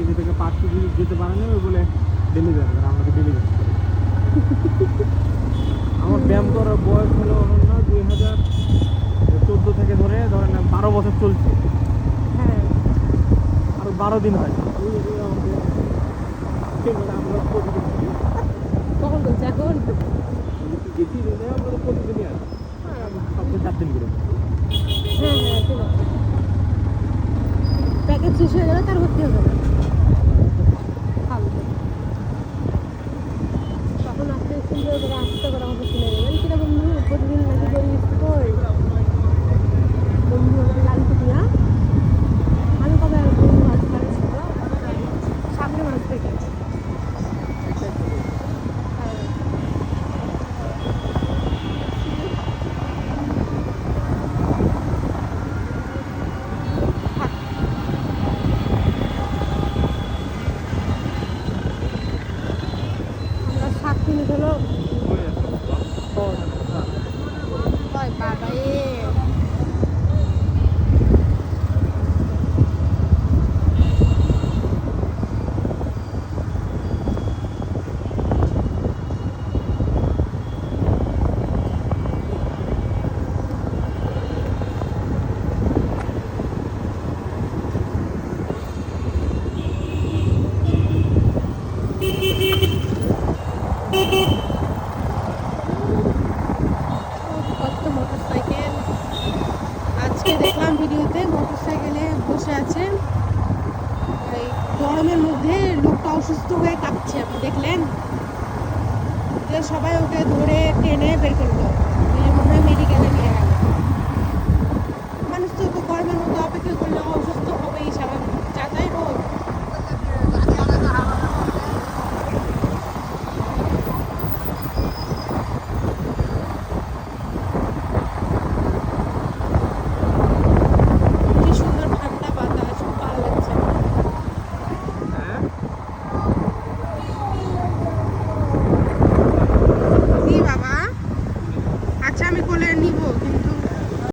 নিজে থেকে পার্ক যেতে পারে না, ওই বলে ডেলি যাবে, আমাকে ডেলি যাবে। আমার ব্যায়াম করার বয়স হলো না 2014 থেকে ধরেন 12 বছর চলছে। হ্যাঁ, আর 12 দিন হয় আমরা কখন বলছে এখন? গেছি আমরা প্রতিদিনই আসি, সপ্তাহে 4 দিন করে। হ্যাঁ হ্যাঁ, ঠিক আছে। প্যাকেজ শেষ হয়ে গেলে তার ভর্তি হবে না, ফালতু। তখন আসতে সুন্দর করে আসতে করে আমাকে শুনে দেবেন কিনা বন্ধু, প্রতিদিন নাকি করিস কই বন্ধু আমাকে গাড়িতে দিয়া। আমি কবে আর বন্ধু মাছ পাচ্ছি তো, সামনে মাছ থেকে আমরা 7 মিনিট হলো। ওই বাবা এ কত মোটরসাইকেল। আজকে দেখলাম ভিডিওতে মোটরসাইকেলে বসে আছে, এই গরমের মধ্যে লোকটা অসুস্থ হয়ে কাঁপছে, আপনি দেখলেন? যে সবাই ওকে ধরে টেনে বের করলো।